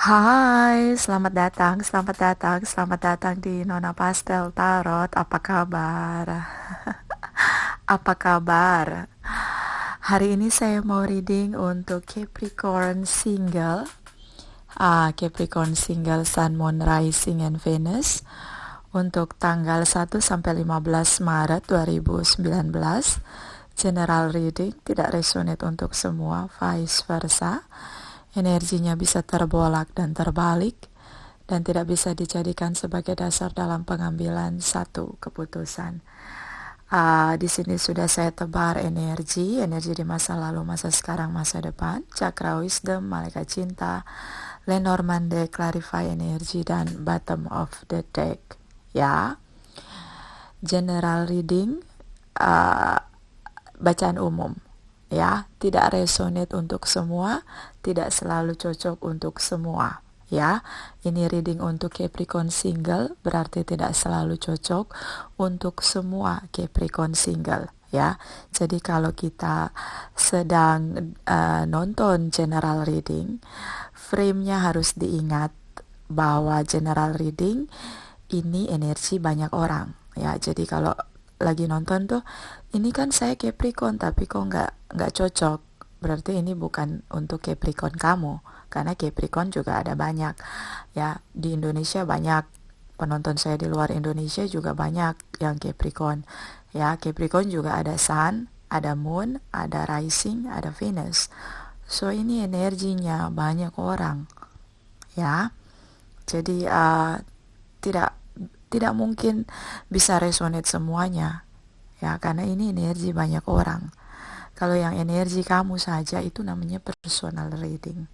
Hai, selamat datang, selamat datang di Nona Pastel Tarot. Apa kabar? Apa kabar? Hari ini saya mau reading untuk Capricorn single, Capricorn single Sun, Moon, Rising, and Venus untuk tanggal 1 sampai 15 Maret 2019. General reading, tidak resonate untuk semua, vice versa. Energinya bisa terbolak dan terbalik dan tidak bisa dijadikan sebagai dasar dalam pengambilan satu keputusan. Di sini sudah saya tebar energi di masa lalu, masa sekarang, masa depan, Chakra Wisdom, Malaikat Cinta, Lenormand deck, Clarify energi, dan Bottom of the deck. Ya, general reading, bacaan umum. Ya, tidak resonate untuk semua, tidak selalu cocok untuk semua. Ya, ini reading untuk Capricorn single, berarti tidak selalu cocok untuk semua Capricorn single. Ya, jadi kalau kita sedang nonton general reading, frame-nya harus diingat bahwa general reading ini energi banyak orang. Ya, jadi kalau lagi nonton tuh, ini kan saya Capricorn tapi kok nggak cocok, berarti ini bukan untuk Capricorn kamu, karena Capricorn juga ada banyak. Ya, di Indonesia banyak, penonton saya di luar Indonesia juga banyak yang Capricorn. Ya, Capricorn juga ada Sun, ada Moon, ada Rising, ada Venus. So ini energinya banyak orang. Ya, jadi tidak tidak mungkin bisa resonate semuanya, ya, karena ini energi banyak orang. Kalau yang energi kamu saja itu namanya personal reading.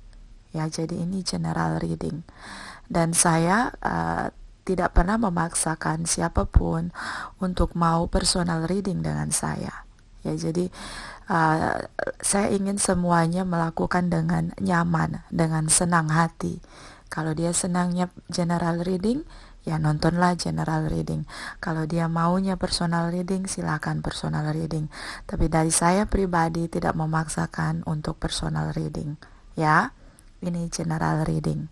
Ya, jadi ini general reading. Dan saya tidak pernah memaksakan siapapun untuk mau personal reading dengan saya. Ya, jadi saya ingin semuanya melakukan dengan nyaman, dengan senang hati. Kalau dia senangnya general reading, ya nontonlah general reading. Kalau dia maunya personal reading, silakan personal reading. Tapi dari saya pribadi tidak memaksakan untuk personal reading. Ya, ini general reading.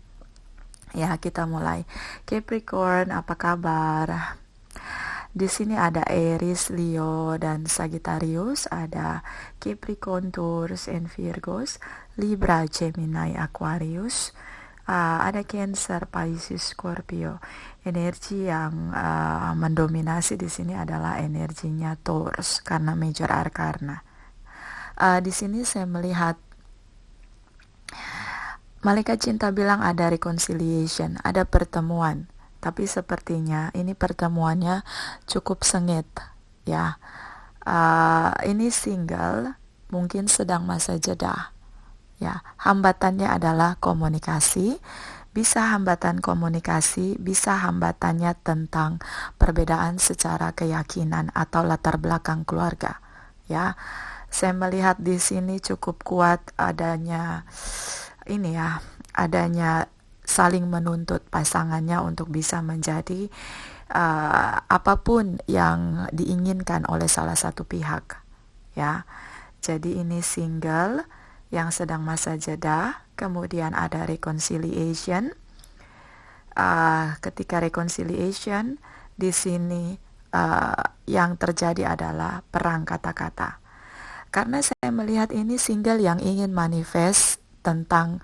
Ya, kita mulai. Capricorn, apa kabar? Di sini ada Aries, Leo, dan Sagittarius, ada Capricorn, Taurus, and Virgos, Libra, Gemini, Aquarius, ada Cancer, Pisces, Scorpio. Energi yang mendominasi di sini adalah energinya Taurus karena major arcana. Di sini saya melihat Malaikat Cinta bilang ada reconciliation, ada pertemuan. Tapi sepertinya ini pertemuannya cukup sengit, ya. Ini single, mungkin sedang masa jeda, ya. Hambatannya adalah komunikasi. Bisa hambatan komunikasi, bisa hambatannya tentang perbedaan secara keyakinan atau latar belakang keluarga, ya. Saya melihat di sini cukup kuat adanya ini, ya, adanya saling menuntut pasangannya untuk bisa menjadi apapun yang diinginkan oleh salah satu pihak, ya. Jadi ini single yang sedang masa jeda, kemudian ada reconciliation. Ketika reconciliation di sini yang terjadi adalah perang kata-kata. Karena saya melihat ini single yang ingin manifest tentang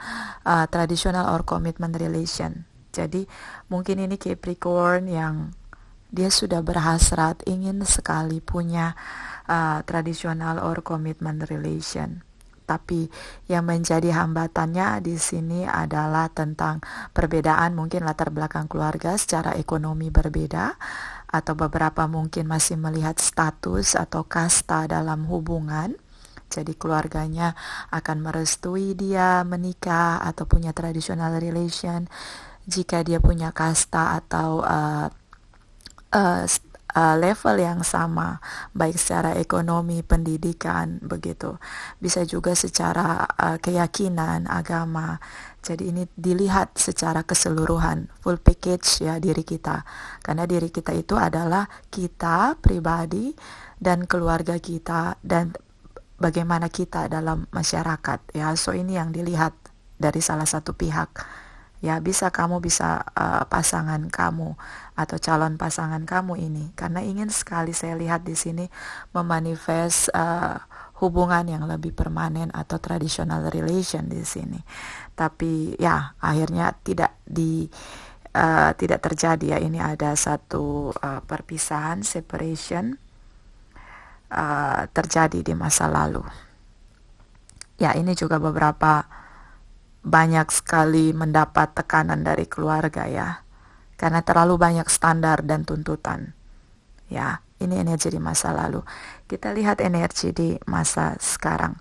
traditional or commitment relation. Jadi mungkin ini Capricorn yang dia sudah berhasrat ingin sekali punya traditional or commitment relation. Tapi yang menjadi hambatannya di sini adalah tentang perbedaan mungkin latar belakang keluarga, secara ekonomi berbeda, atau beberapa mungkin masih melihat status atau kasta dalam hubungan. Jadi keluarganya akan merestui dia menikah atau punya traditional relation jika dia punya kasta atau level yang sama, baik secara ekonomi, pendidikan, begitu. Bisa juga secara keyakinan, agama. Jadi ini dilihat secara keseluruhan, full package, ya, diri kita. Karena diri kita itu adalah kita pribadi dan keluarga kita dan bagaimana kita dalam masyarakat, ya. So ini yang dilihat dari salah satu pihak, Ya, bisa pasangan kamu atau calon pasangan kamu ini, karena ingin sekali saya lihat di sini memanifest hubungan yang lebih permanen atau traditional relation di sini. Tapi ya akhirnya tidak terjadi ya. Ini ada satu perpisahan, separation terjadi di masa lalu. Ya, ini juga banyak sekali mendapat tekanan dari keluarga ya, karena terlalu banyak standar dan tuntutan. Ya, ini energi di masa lalu. Kita lihat energi di masa sekarang.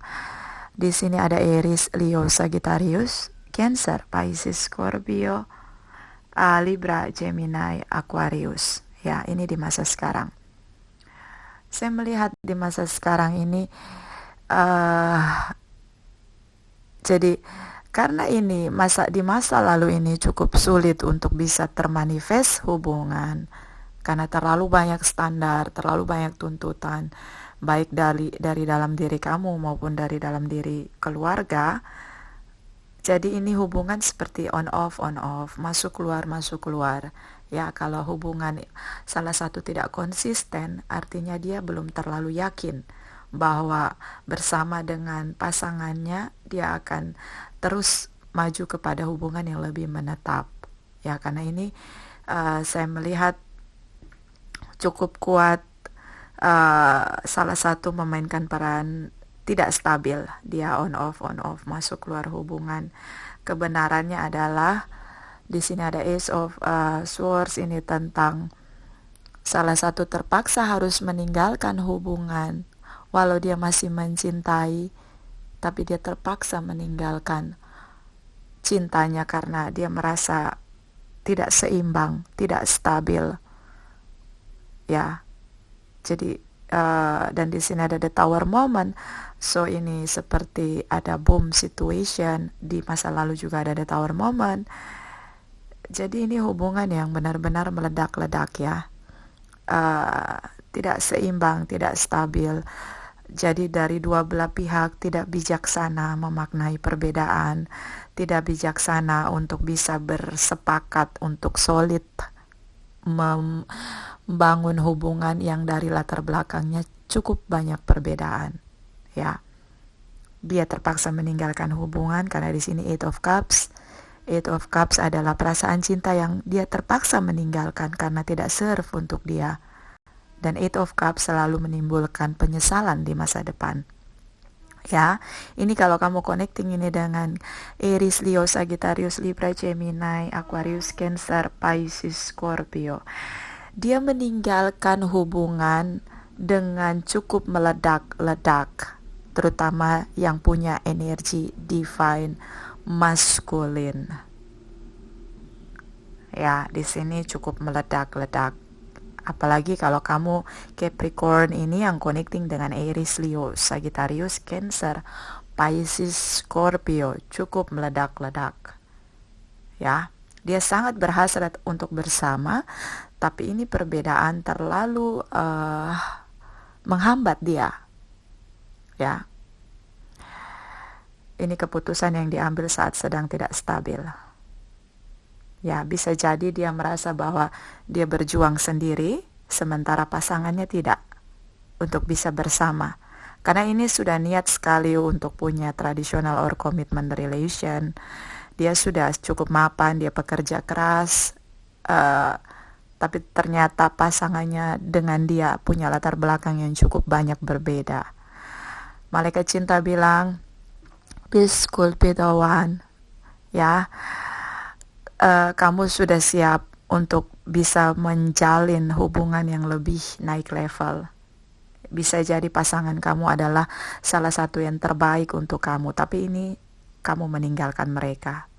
Di sini ada Aries, Leo, Sagittarius, Cancer, Pisces, Scorpio, Libra, Gemini, Aquarius. Ya, ini di masa sekarang. Saya melihat di masa sekarang ini jadi karena ini di masa lalu ini cukup sulit untuk bisa termanifest hubungan, karena terlalu banyak standar, terlalu banyak tuntutan, baik dari dalam diri kamu maupun dari dalam diri keluarga. Jadi ini hubungan seperti on off, masuk keluar. Ya, kalau hubungan salah satu tidak konsisten, artinya dia belum terlalu yakin bahwa bersama dengan pasangannya dia akan terus maju kepada hubungan yang lebih menetap. Ya, karena ini saya melihat cukup kuat salah satu memainkan peran tidak stabil. Dia on off, masuk keluar hubungan. Kebenarannya adalah di sini ada Ace of Swords, ini tentang salah satu terpaksa harus meninggalkan hubungan walau dia masih mencintai, tapi dia terpaksa meninggalkan cintanya karena dia merasa tidak seimbang, tidak stabil. Ya, jadi dan di sini ada the Tower moment. So ini seperti ada boom situation. Di masa lalu juga ada the Tower moment. Jadi ini hubungan yang benar-benar meledak-ledak ya. Tidak seimbang, tidak stabil. Jadi dari dua belah pihak tidak bijaksana memaknai perbedaan, tidak bijaksana untuk bisa bersepakat untuk solid membangun hubungan yang dari latar belakangnya cukup banyak perbedaan. Ya, dia terpaksa meninggalkan hubungan karena di sini Eight of Cups. Eight of Cups adalah perasaan cinta yang dia terpaksa meninggalkan karena tidak serve untuk dia. Dan Eight of Cups selalu menimbulkan penyesalan di masa depan. Ya, ini kalau kamu connecting ini dengan Aries, Leo, Sagittarius, Libra, Gemini, Aquarius, Cancer, Pisces, Scorpio. Dia meninggalkan hubungan dengan cukup meledak-ledak, terutama yang punya energi divine maskulin. Ya, di sini cukup meledak-ledak. Apalagi kalau kamu Capricorn ini yang connecting dengan Aries, Leo, Sagittarius, Cancer, Pisces, Scorpio, cukup meledak-ledak. Ya, dia sangat berhasrat untuk bersama, tapi ini perbedaan terlalu menghambat dia. Ya, ini keputusan yang diambil saat sedang tidak stabil. Ya, bisa jadi dia merasa bahwa dia berjuang sendiri, sementara pasangannya tidak, untuk bisa bersama. Karena ini sudah niat sekali untuk punya traditional or commitment relation. Dia sudah cukup mapan, dia pekerja keras, tapi ternyata pasangannya dengan dia punya latar belakang yang cukup banyak berbeda. Malaikat cinta bilang, "This could be the one." Ya, kamu sudah siap untuk bisa menjalin hubungan yang lebih naik level. Bisa jadi pasangan kamu adalah salah satu yang terbaik untuk kamu, tapi ini kamu meninggalkan mereka.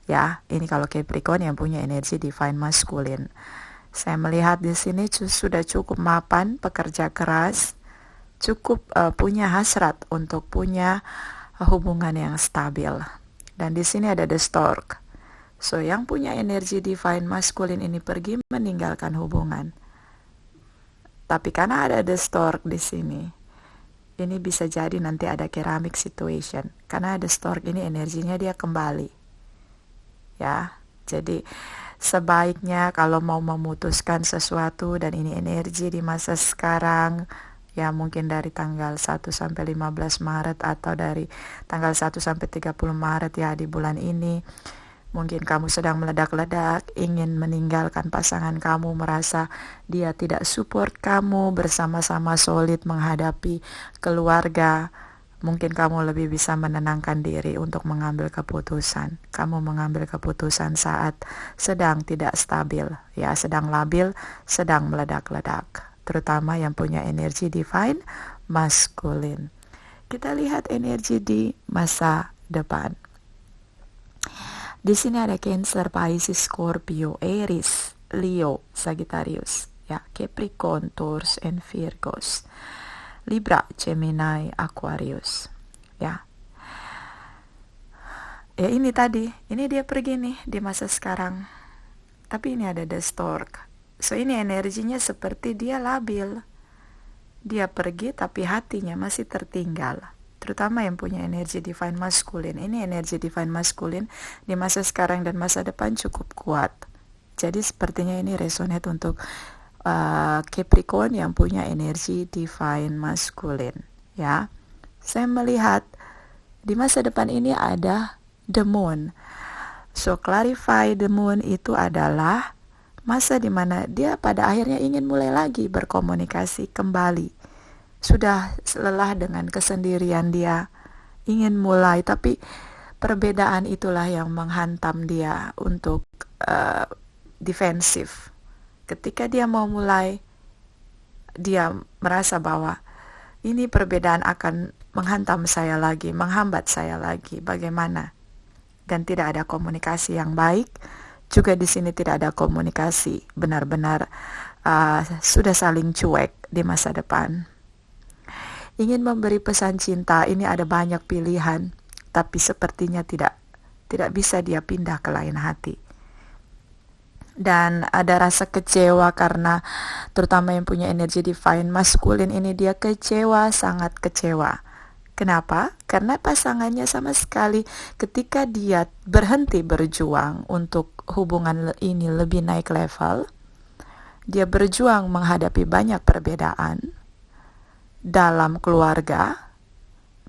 Ya, ini kalau Capricorn yang punya energi divine masculine. Saya melihat di sini sudah cukup mapan, pekerja keras, cukup punya hasrat untuk punya hubungan yang stabil. Dan di sini ada the Stork. So, yang punya energi divine masculine ini pergi meninggalkan hubungan. Tapi karena ada the Stork di sini, ini bisa jadi nanti ada keramik situation. Karena ada Stork ini energinya dia kembali. ya. Jadi sebaiknya kalau mau memutuskan sesuatu dan ini energi di masa sekarang, ya mungkin dari tanggal 1 sampai 15 Maret atau dari tanggal 1 sampai 30 Maret ya di bulan ini. Mungkin kamu sedang meledak-ledak, ingin meninggalkan pasangan kamu, merasa dia tidak support kamu, bersama-sama solid menghadapi keluarga. Mungkin kamu lebih bisa menenangkan diri untuk mengambil keputusan. Kamu mengambil keputusan saat sedang tidak stabil, ya, sedang labil, sedang meledak-ledak. Terutama yang punya energi divine maskulin. Kita lihat energi di masa depan. Di sini ada Cancer, Pisces, Scorpio, Aries, Leo, Sagittarius, ya, Capricorn, Taurus, and Virgos. Libra, Gemini, Aquarius, ya. Ya ini tadi, ini dia pergi nih di masa sekarang. Tapi ini ada the stork. So ini energinya seperti dia labil. Dia pergi tapi hatinya masih tertinggal. Terutama yang punya energi divine maskulin. Ini energi divine maskulin di masa sekarang dan masa depan cukup kuat. Jadi sepertinya ini resonate untuk Capricorn yang punya energi divine maskulin, ya. Saya melihat di masa depan ini ada the moon. So clarify, the moon itu adalah masa di mana dia pada akhirnya ingin mulai lagi berkomunikasi kembali. Sudah lelah dengan kesendirian dia, ingin mulai, tapi perbedaan itulah yang menghantam dia untuk defensif. Ketika dia mau mulai, dia merasa bahwa ini perbedaan akan menghantam saya lagi, menghambat saya lagi. Bagaimana? Dan tidak ada komunikasi yang baik. Juga di sini tidak ada komunikasi. Benar-benar sudah saling cuek di masa depan. Ingin memberi pesan cinta, ini ada banyak pilihan, tapi sepertinya tidak bisa dia pindah ke lain hati. Dan ada rasa kecewa karena terutama yang punya energi divine maskulin ini, dia kecewa, sangat kecewa. Kenapa? Karena pasangannya sama sekali ketika dia berhenti berjuang untuk hubungan ini lebih naik level, dia berjuang menghadapi banyak perbedaan dalam keluarga,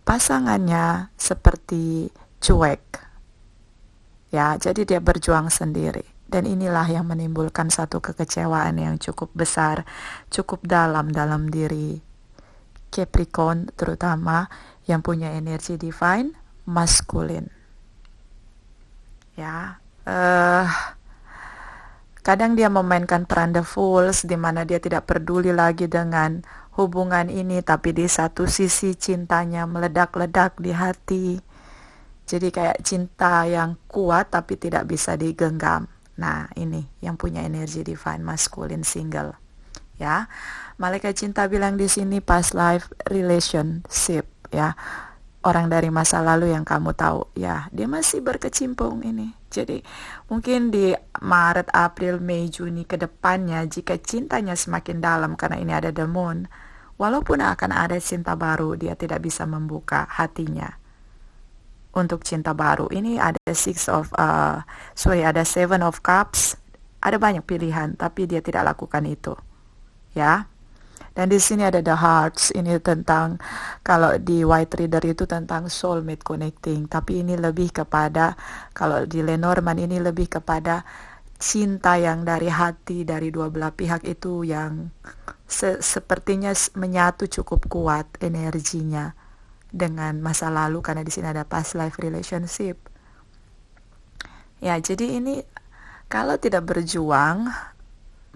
pasangannya seperti cuek. Ya, jadi dia berjuang sendiri. Dan inilah yang menimbulkan satu kekecewaan yang cukup besar, cukup dalam diri Capricorn, terutama yang punya energi divine maskulin. Ya, kadang dia memainkan peran the fools, di mana dia tidak peduli lagi dengan hubungan ini, tapi di satu sisi cintanya meledak-ledak di hati. Jadi kayak cinta yang kuat tapi tidak bisa digenggam. Nah, ini yang punya energi divine maskulin single, ya. Malaikat cinta bilang di sini past life relationship, ya. Orang dari masa lalu yang kamu tahu, ya, dia masih berkecimpung ini. Jadi mungkin di Maret, April, Mei, Juni ke depannya, jika cintanya semakin dalam karena ini ada the moon, walaupun akan ada cinta baru, dia tidak bisa membuka hatinya untuk cinta baru. Ini ada ada Seven of Cups, ada banyak pilihan, tapi dia tidak lakukan itu, ya. Dan di sini ada the Hearts, ini tentang, kalau di White Reader itu tentang soulmate connecting, tapi ini lebih kepada, kalau di Lenormand ini lebih kepada cinta yang dari hati, dari dua belah pihak itu yang sepertinya menyatu cukup kuat energinya dengan masa lalu, karena di sini ada past life relationship. Ya, jadi ini kalau tidak berjuang,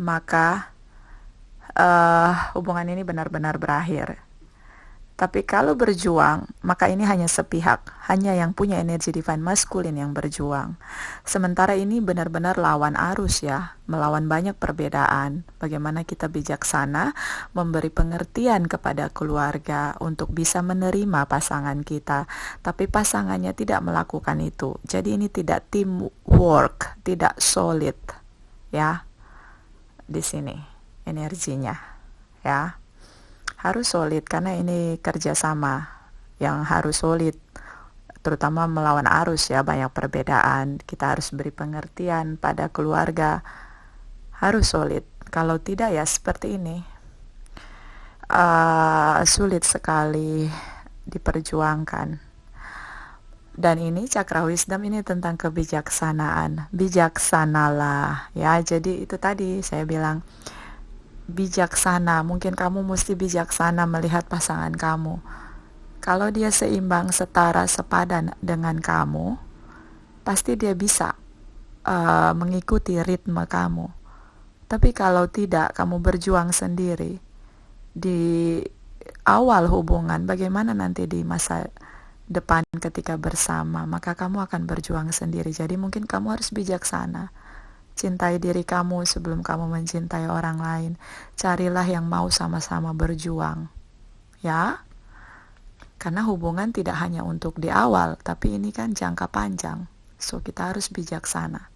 maka hubungan ini benar-benar berakhir. Tapi kalau berjuang, maka ini hanya sepihak, hanya yang punya energi divine maskulin yang berjuang. Sementara ini benar-benar lawan arus, ya, melawan banyak perbedaan. Bagaimana kita bijaksana memberi pengertian kepada keluarga untuk bisa menerima pasangan kita, tapi pasangannya tidak melakukan itu. Jadi ini tidak teamwork, tidak solid, ya. Di sini energinya, ya. Harus solid karena ini kerjasama yang harus solid. terutama melawan arus ya, banyak perbedaan. Kita harus beri pengertian pada keluarga, harus solid. Kalau tidak ya seperti ini, sulit sekali diperjuangkan. Dan ini cakra wisdom ini tentang kebijaksanaan. Bijaksanalah ya. Jadi itu tadi saya bilang bijaksana. Mungkin kamu mesti bijaksana melihat pasangan kamu. Kalau dia seimbang, setara, sepadan dengan kamu, pasti dia bisa mengikuti ritme kamu. Tapi kalau tidak, kamu berjuang sendiri di awal hubungan, bagaimana nanti di masa depan ketika bersama, maka kamu akan berjuang sendiri. Jadi mungkin kamu harus bijaksana. Cintai diri kamu sebelum kamu mencintai orang lain. Carilah yang mau sama-sama berjuang. Ya. Karena hubungan tidak hanya untuk di awal, tapi ini kan jangka panjang. So kita harus bijaksana.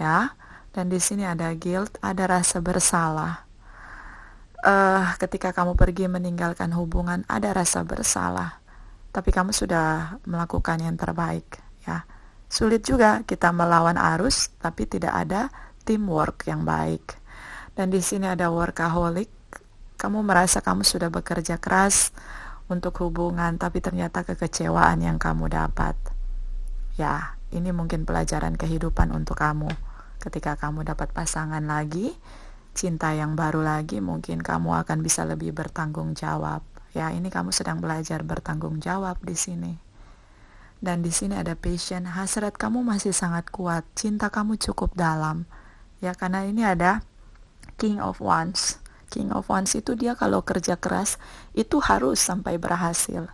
Ya. Dan di sini ada guilt, ada rasa bersalah. Ketika kamu pergi meninggalkan hubungan, ada rasa bersalah. Tapi kamu sudah melakukan yang terbaik, ya. Sulit juga kita melawan arus, tapi tidak ada teamwork yang baik. Dan di sini ada workaholic. Kamu merasa kamu sudah bekerja keras untuk hubungan, tapi ternyata kekecewaan yang kamu dapat. Ya, ini mungkin pelajaran kehidupan untuk kamu. Ketika kamu dapat pasangan lagi, cinta yang baru lagi, mungkin kamu akan bisa lebih bertanggung jawab. Ya, ini kamu sedang belajar bertanggung jawab di sini. Dan di sini ada passion, hasrat kamu masih sangat kuat, cinta kamu cukup dalam. Ya, karena ini ada King of Wands. King of Wands itu dia kalau kerja keras, itu harus sampai berhasil.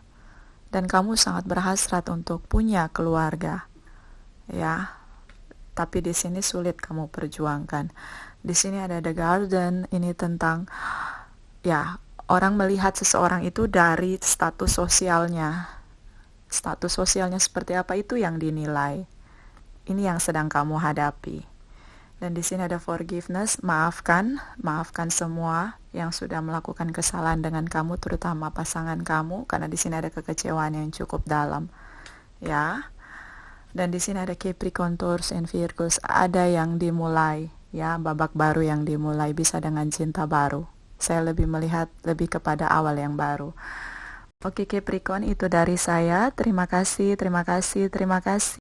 Dan kamu sangat berhasrat untuk punya keluarga. Ya, tapi di sini sulit kamu perjuangkan. Di sini ada The Garden, ini tentang, ya, orang melihat seseorang itu dari status sosialnya. Status sosialnya seperti apa itu yang dinilai. Ini yang sedang kamu hadapi. Dan di sini ada forgiveness, maafkan semua yang sudah melakukan kesalahan dengan kamu, terutama pasangan kamu, karena di sini ada kekecewaan yang cukup dalam. Ya. Dan di sini ada Capricorn, Taurus, and Virgos, ada yang dimulai, ya, babak baru yang dimulai, bisa dengan cinta baru. Saya lebih melihat lebih kepada awal yang baru. Oke Capricorn, itu dari saya. Terima kasih.